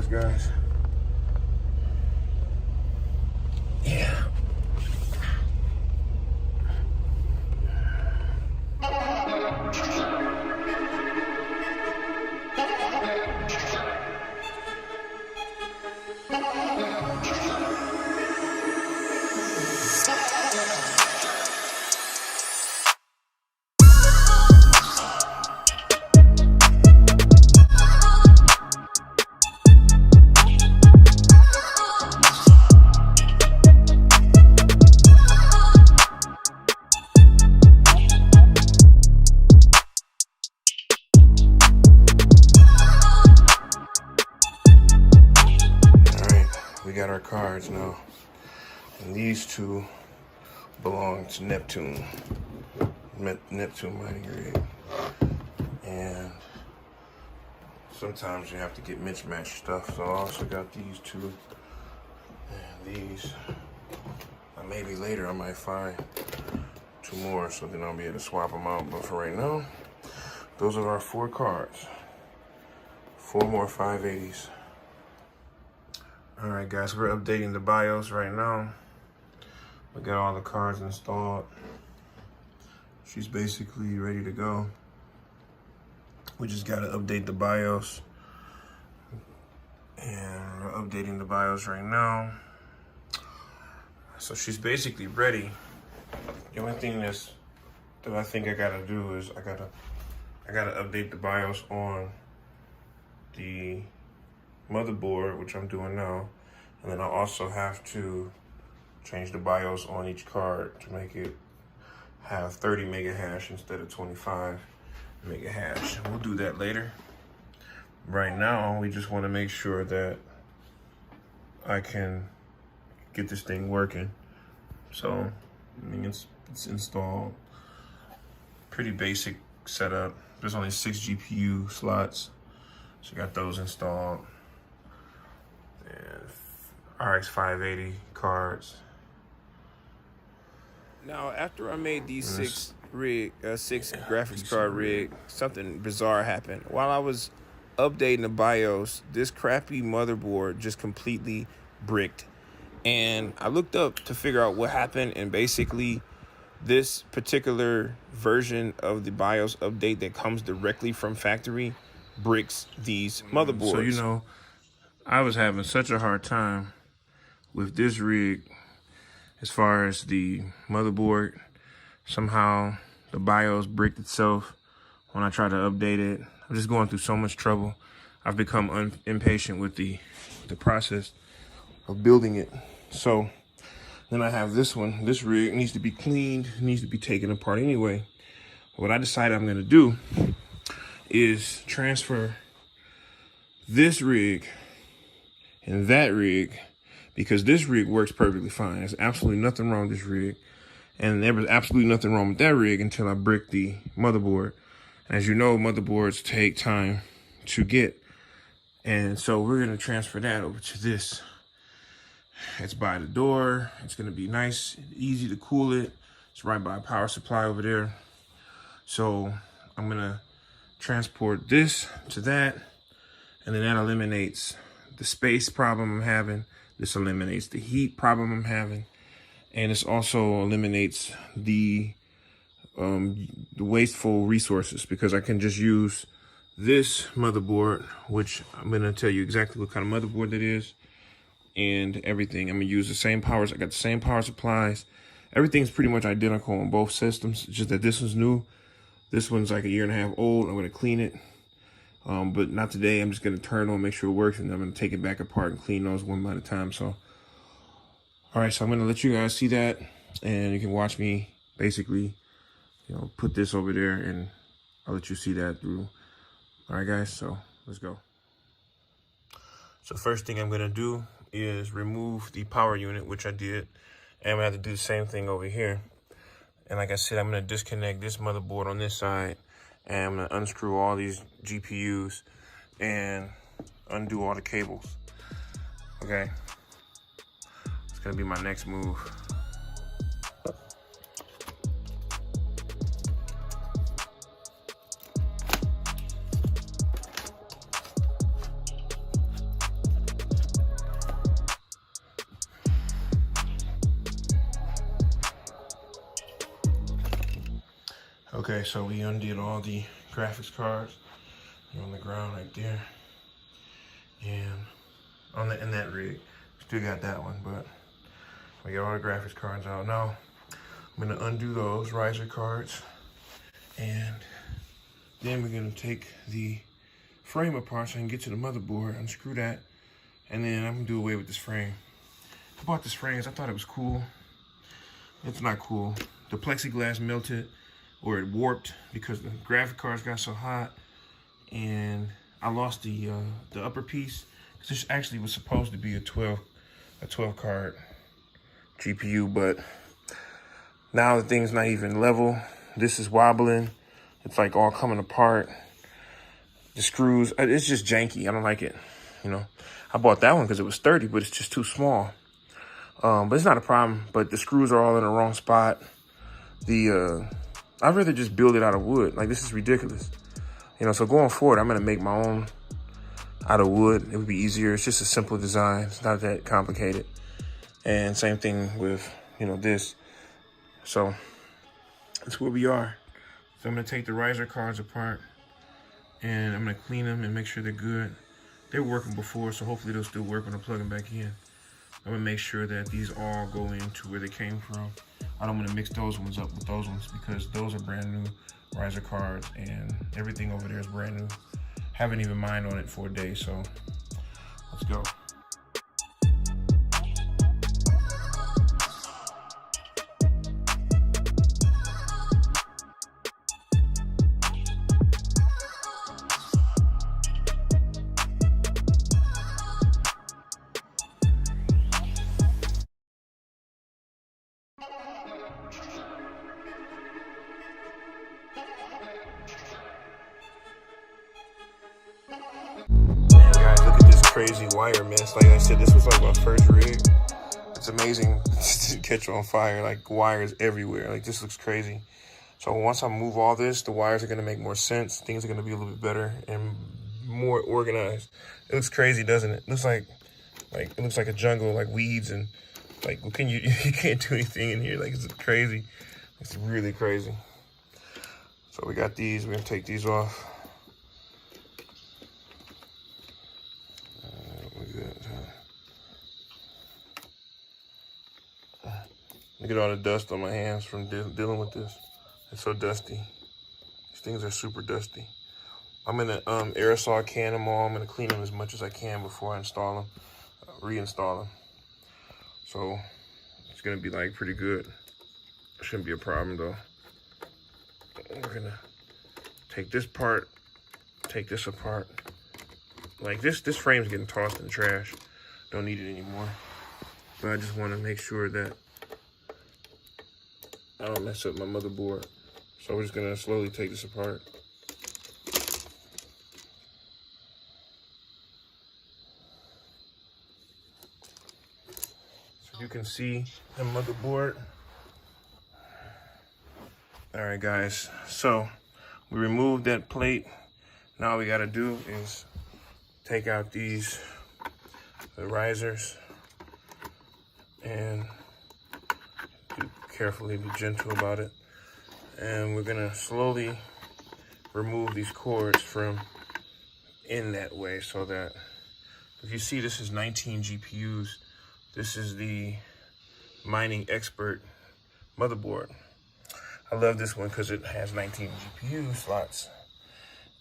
cards, guys. Yeah. We got our cards now, and these two belong to Neptune mining rig. And sometimes you have to get mismatched stuff, so I also got these two and these. Maybe later I might find two more, so then I'll be able to swap them out. But for right now, those are our 4 cards. 4 more 580s. All right, guys, we're updating the BIOS right now. We got all the cards installed. She's basically ready to go. We just gotta update the BIOS. And we're updating the BIOS right now. So she's basically ready. The only thing that I think I gotta do is I gotta update the BIOS on the motherboard, which I'm doing now, and then I also have to change the BIOS on each card to make it have 30 mega hash instead of 25 mega hash. We'll do that later. Right now, we just want to make sure that I can get this thing working. So, I mean, it's installed. Pretty basic setup. There's only 6 GPU slots, so I got those installed. And RX580 cards. Now, after I made these 6 graphics card rig, something bizarre happened. While I was updating the BIOS, this crappy motherboard just completely bricked. And I looked up to figure out what happened, and basically this particular version of the BIOS update that comes directly from factory bricks these motherboards. So, you know, I was having such a hard time with this rig as far as the motherboard. Somehow the BIOS bricked itself when I tried to update it. I'm just going through so much trouble. I've become impatient with the process of building it. So then I have this one. This rig needs to be cleaned, needs to be taken apart anyway. What I decided I'm gonna do is transfer this rig and that rig, because this rig works perfectly fine. There's absolutely nothing wrong with this rig. And there was absolutely nothing wrong with that rig until I bricked the motherboard. As you know, motherboards take time to get. And so we're gonna transfer that over to this. It's by the door. It's gonna be nice, easy to cool it. It's right by a power supply over there. So I'm gonna transport this to that, and then that eliminates the space problem I'm having. This eliminates the heat problem I'm having. And this also eliminates the wasteful resources, because I can just use this motherboard, which I'm gonna tell you exactly what kind of motherboard that is and everything. I'm gonna use the same powers. I got the same power supplies. Everything's pretty much identical on both systems. It's just that this one's new. This one's like a 1.5 years old. I'm gonna clean it. But not today. I'm just gonna turn it on, make sure it works, and I'm gonna take it back apart and clean those one at a time. So, all right, so I'm gonna let you guys see that, and you can watch me basically, you know, put this over there, and I'll let you see that through. All right, guys, so let's go. So first thing I'm gonna do is remove the power unit, which I did, and I'm gonna have to do the same thing over here. And like I said, I'm gonna disconnect this motherboard on this side, and I'm gonna unscrew all these GPUs and undo all the cables. Okay, it's gonna be my next move. Okay, so we undid all the graphics cards. They're on the ground right there. And in that rig, still got that one, but we got all the graphics cards out. Now, I'm gonna undo those riser cards, and then we're gonna take the frame apart so I can get to the motherboard, unscrew that, and then I'm gonna do away with this frame. I bought this frame because I thought it was cool. It's not cool. The plexiglass melted, or it warped because the graphic cards got so hot, and I lost the upper piece. This actually was supposed to be a 12 card GPU, but now the thing's not even level. This is wobbling. It's like all coming apart. The screws, it's just janky. I don't like it. You know, I bought that one because it was 30, but it's just too small. But it's not a problem. But the screws are all in the wrong spot. I'd rather just build it out of wood. Like, this is ridiculous. You know, so going forward, I'm gonna make my own out of wood. It would be easier. It's just a simple design. It's not that complicated. And same thing with, you know, this. So that's where we are. So I'm gonna take the riser cards apart, and I'm gonna clean them and make sure they're good. They were working before, so hopefully they'll still work when I plug them back in. I'm gonna make sure that these all go into where they came from. I don't wanna mix those ones up with those ones because those are brand new riser cards and everything over there is brand new. Haven't even mined on it for a day, so let's go. Crazy wire mess. Like I said, this was like my first rig. It's amazing to catch on fire, like wires everywhere. Like, this looks crazy. So once I move all this, the wires are gonna make more sense. Things are gonna be a little bit better and more organized. It looks crazy, doesn't it? It looks like it looks like a jungle, like weeds, and like, what can you can't do anything in here. Like, it's crazy. It's really crazy. So we got these. We're gonna take these off. Look at all the dust on my hands from dealing with this. It's so dusty. These things are super dusty. I'm gonna aerosol can them all. I'm gonna clean them as much as I can before I install them, reinstall them. So it's gonna be like pretty good. Shouldn't be a problem though. We're gonna take this part, take this apart. Like, this frame's getting tossed in the trash. Don't need it anymore. But I just want to make sure that I don't mess up my motherboard. So we're just gonna slowly take this apart. So you can see the motherboard. All right, guys. So we removed that plate. Now all we gotta do is take out the risers, and carefully, be gentle about it. And we're gonna slowly remove these cords from in that way, so that if you see, this is 19 GPUs. This is the Mining Expert motherboard. I love this one because it has 19 GPU slots,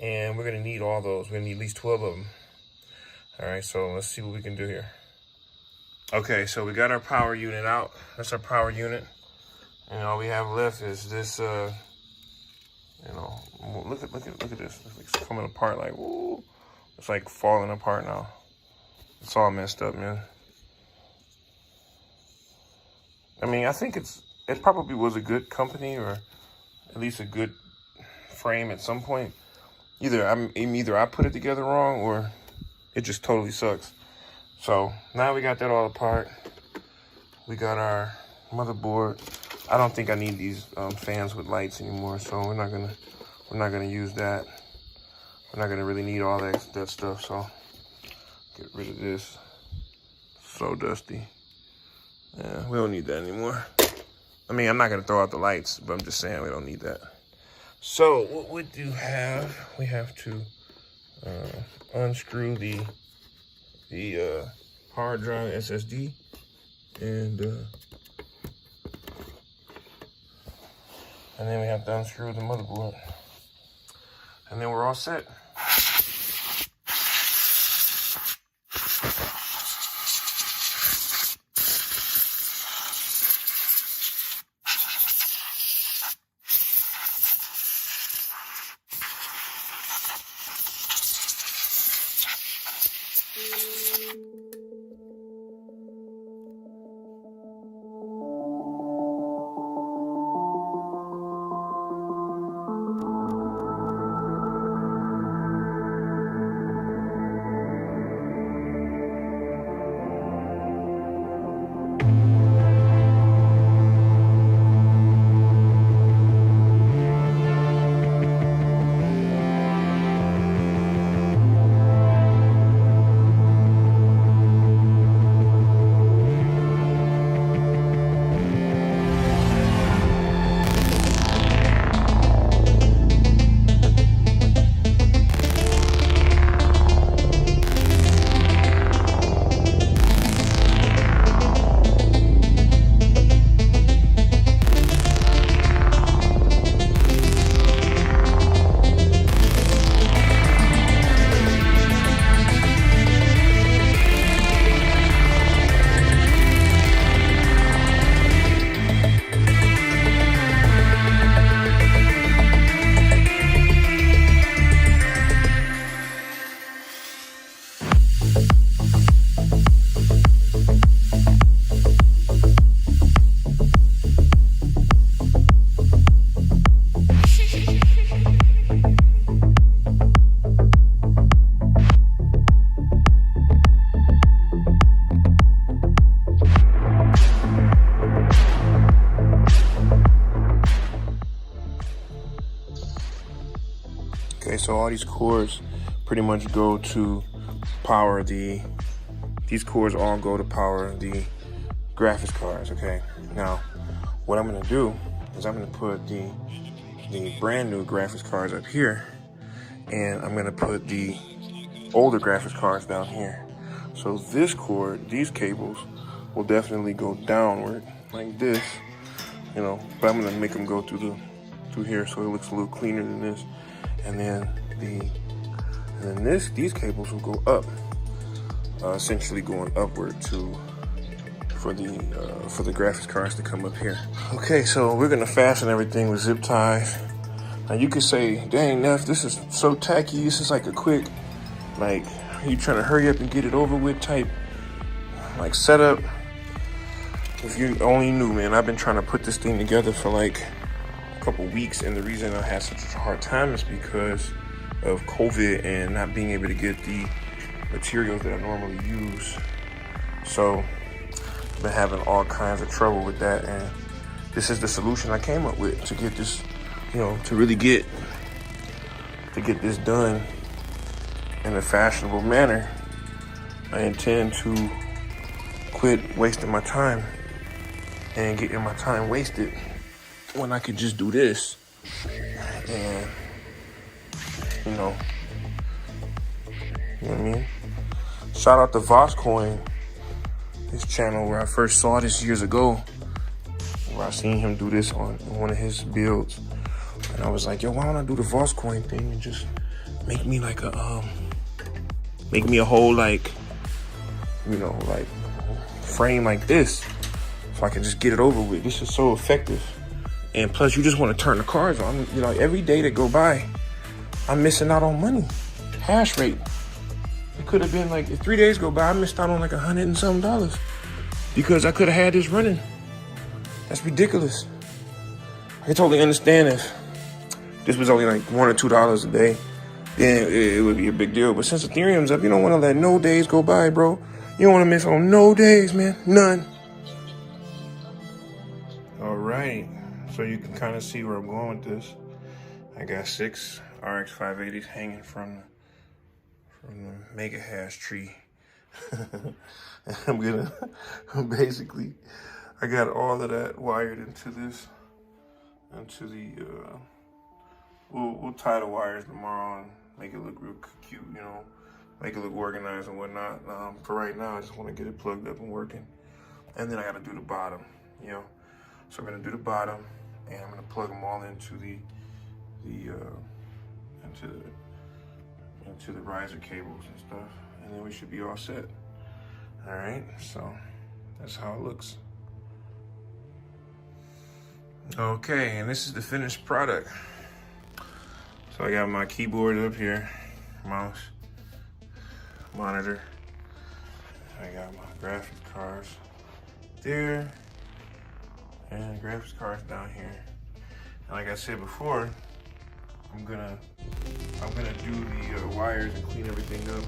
and we're gonna need all those. We're gonna need at least 12 of them. All right, so let's see what we can do here. Okay, so we got our power unit out. That's our power unit. And all we have left is this, you know, look at this. It's coming apart like, woo. It's like falling apart now. It's all messed up, man. I mean, I think it probably was a good company, or at least a good frame at some point. Either I put it together wrong, or it just totally sucks. So now we got that all apart. We got our motherboard. I don't think I need these fans with lights anymore, so we're not gonna use that. We're not gonna really need all that stuff. So get rid of this. So dusty. Yeah, we don't need that anymore. I mean, I'm not gonna throw out the lights, but I'm just saying we don't need that. So what we do have, we have to unscrew the hard drive SSD, and then we have to unscrew the motherboard, and then we're all set. Okay, so all these cords pretty much go to power these cords all go to power the graphics cards, okay? Now, what I'm gonna do is I'm gonna put the brand new graphics cards up here, and I'm gonna put the older graphics cards down here. So this cord, these cables, will definitely go downward like this, you know, but I'm gonna make them go through here so it looks a little cleaner than this. And then these cables will go up, essentially going upward for the graphics cards to come up here. Okay, so we're gonna fasten everything with zip ties. Now you could say, dang Neff, this is so tacky, this is like a quick, like, you trying to hurry up and get it over with type, like, setup. If you only knew, man, I've been trying to put this thing together for like a couple weeks, and the reason I had such a hard time is because of COVID and not being able to get the materials that I normally use. So I've been having all kinds of trouble with that, and this is the solution I came up with to get this, you know, to really get this done in a fashionable manner. I intend to quit wasting my time and getting my time wasted when I could just do this. And you know what I mean? Shout out to Voscoin, his channel where I first saw this years ago, where I seen him do this on one of his builds. And I was like, yo, why don't I do the Voscoin thing and just make me like a make me a whole, like, you know, like frame like this, so I can just get it over with. This is so effective. And plus, you just want to turn the cards on. You know, every day that go by, I'm missing out on money. Hash rate. It could have been like, if 3 days go by, I missed out on like $100 and something because I could have had this running. That's ridiculous. I can totally understand if this was only like $1 or $2 a day, then it would be a big deal. But since Ethereum's up, you don't want to let no days go by, bro. You don't want to miss on no days, man. None. All right. So you can kind of see where I'm going with this. I got 6 RX580s hanging from the mega hash tree. I'm gonna basically, I got all of that wired into this, into the we'll tie the wires tomorrow and make it look real cute, you know, make it look organized and whatnot. For right now, I just want to get it plugged up and working, and then I got to do the bottom, you know. So I'm gonna do the bottom, and I'm gonna plug them all into the riser cables and stuff, and then we should be all set. All right, so that's how it looks. Okay, and this is the finished product. So I got my keyboard up here, mouse, monitor. I got my graphics cards there, and graphics cards down here. And like I said before, I'm gonna do the wires and clean everything up.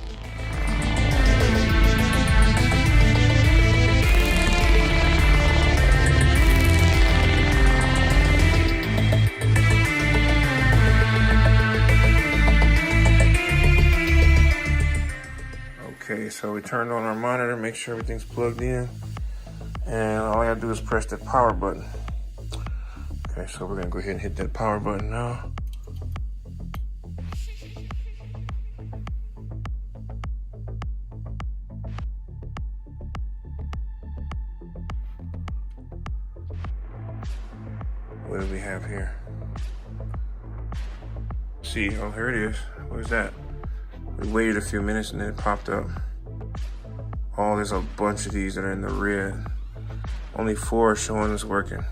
Okay, so we turned on our monitor, make sure everything's plugged in, and all I gotta do is press that power button. Okay, so we're gonna go ahead and hit that power button now. What do we have here? See, oh, here it is. What is that? We waited a few minutes and then it popped up. Oh, there's a bunch of these that are in the red. Only 4 are showing us working.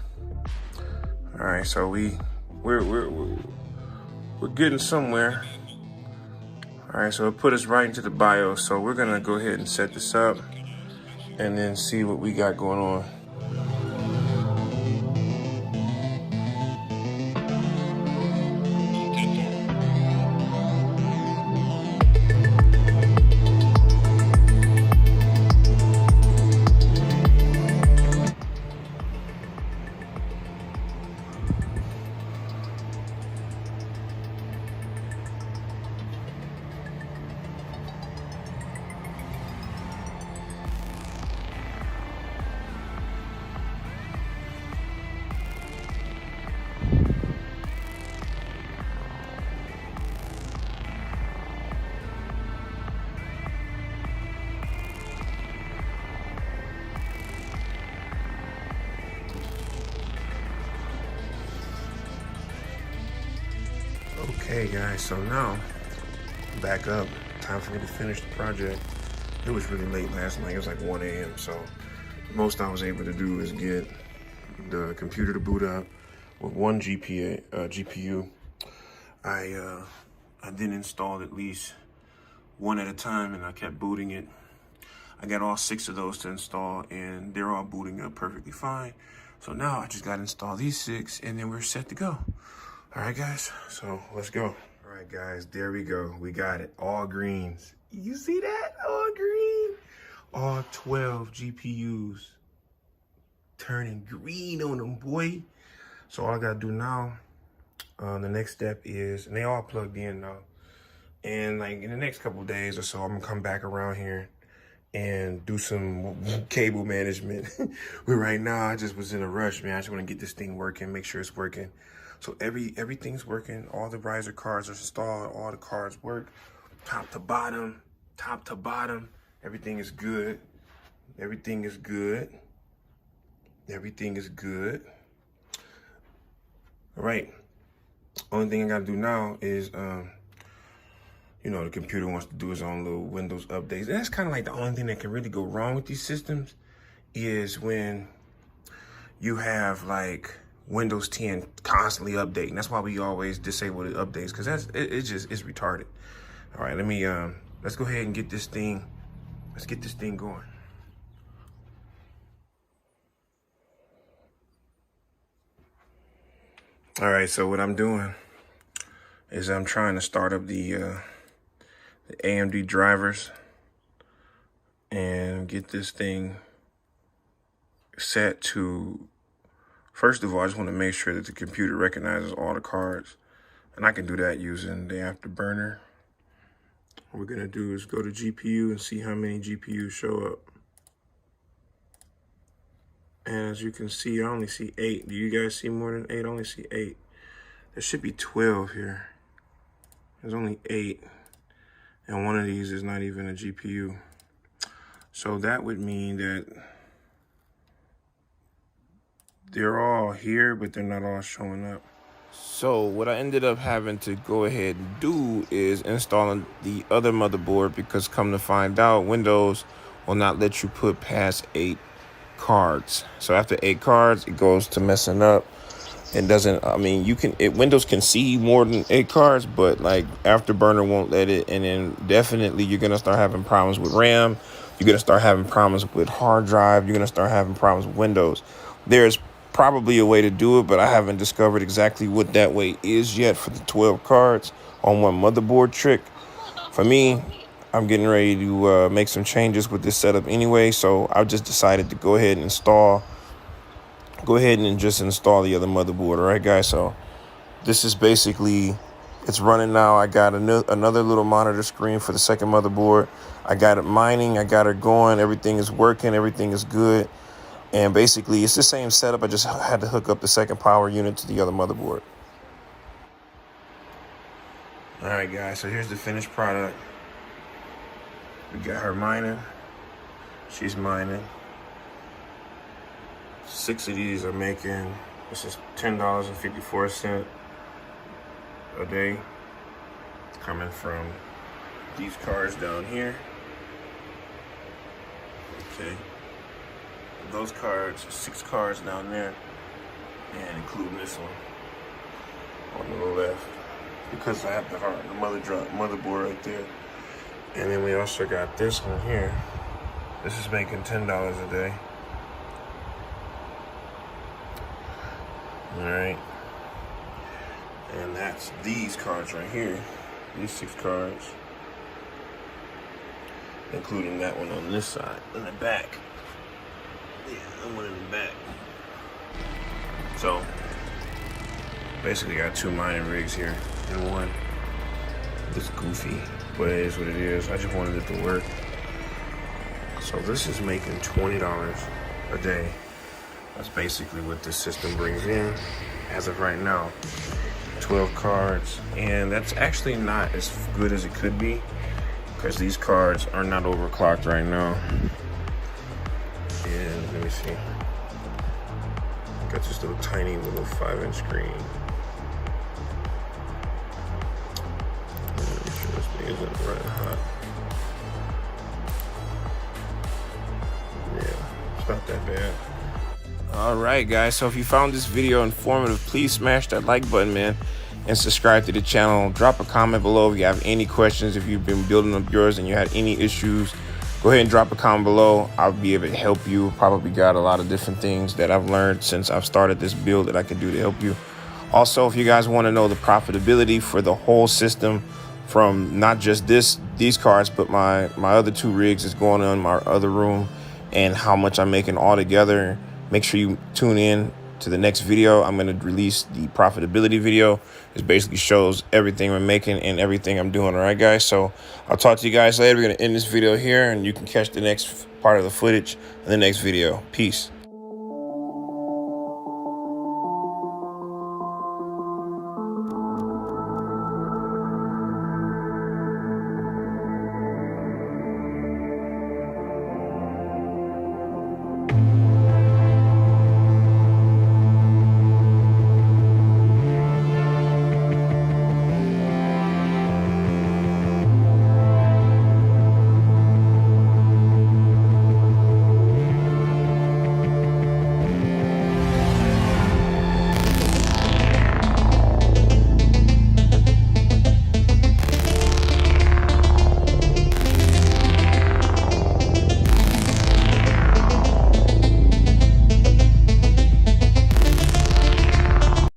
All right, so we're getting somewhere. All right, so it put us right into the BIOS. So we're gonna go ahead and set this up and then see what we got going on. Okay guys, so now back up. Time for me to finish the project. It was really late last night. It was like 1 a.m. So the most I was able to do is get the computer to boot up with one GPU. I then installed at least one at a time, and I kept booting it. I got all 6 of those to install, and they're all booting up perfectly fine. So now I just got to install these 6, and then we're set to go. All right, guys, so let's go. All right, guys, there we go. We got it, all greens. You see that, all green? All 12 GPUs turning green on them, boy. So all I gotta do now, the next step is, and they all plugged in now, and like in the next couple of days or so, I'm gonna come back around here and do some cable management. But right now, I just was in a rush, man. I just wanna get this thing working, make sure it's working. So everything's working. All the riser cards are installed. All the cards work, top to bottom. Everything is good. Everything is good. Everything is good. All right. Only thing I gotta do now is, you know, the computer wants to do its own little Windows updates. And that's kind of like the only thing that can really go wrong with these systems is when you have like Windows 10 constantly updating. That's why we always disable the updates, because it's retarded. All right, let's go ahead and get this thing going. All right, so what I'm doing is I'm trying to start up the AMD drivers and get this thing set to, first of all, I just want to make sure that the computer recognizes all the cards, and I can do that using the Afterburner. What we're gonna do is go to GPU and see how many GPUs show up. And as you can see, I only see 8. Do you guys see more than 8? I only see 8. There should be 12 here. There's only 8. And one of these is not even a GPU. So that would mean that they're all here, but they're not all showing up. So what I ended up having to go ahead and do is installing the other motherboard, because come to find out, Windows will not let you put past 8 cards. So after 8 cards, it goes to messing up. It doesn't, I mean, Windows can see more than 8 cards, but like Afterburner won't let it. And then definitely you're going to start having problems with RAM. You're going to start having problems with hard drive. You're going to start having problems with Windows. There's probably a way to do it, but I haven't discovered exactly what that way is yet for the 12 cards on one motherboard trick. For me, I'm getting ready to make some changes with this setup anyway, so I just decided to go ahead and just install the other motherboard. All right, guys, so this is basically, it's running now. I got another little monitor screen for the second motherboard. I got it mining, I got it going, everything is working, everything is good. And basically, it's the same setup. I just had to hook up the second power unit to the other motherboard. All right, guys, so here's the finished product. We got her mining. She's mining. 6 of these are making, this is $10.54 a day, coming from these cards down here. Okay. Those cards, 6 cards down there, and including this one on the left, because I have the motherboard right there. And then we also got this one here. This is making $10 a day. All right, and that's these cards right here, these 6 cards, including that one on this side, in the back. Yeah, that one in the back. So basically got 2 mining rigs here in one. It's goofy, but it is what it is. I just wanted it to work. So this is making $20 a day. That's basically what this system brings in as of right now. 12 cards, and that's actually not as good as it could be, because these cards are not overclocked right now. And let me see. Got this little tiny little 5-inch screen. Make sure this thing isn't running hot. Yeah, it's not that bad. All right, guys, so if you found this video informative, please smash that like button, man, and subscribe to the channel. Drop a comment below if you have any questions. If you've been building up yours and you had any issues, go ahead and drop a comment below. I'll be able to help you. Probably got a lot of different things that I've learned since I've started this build that I can do to help you. Also, if you guys want to know the profitability for the whole system, from not just these cards, but my other 2 rigs is going on in my other room, and how much I'm making all together, make sure you tune in to the next video. I'm going to release the profitability video. It basically shows everything we're making and everything I'm doing. All right, guys, so I'll talk to you guys later. We're going to end this video here, and you can catch the next part of the footage in the next video. Peace.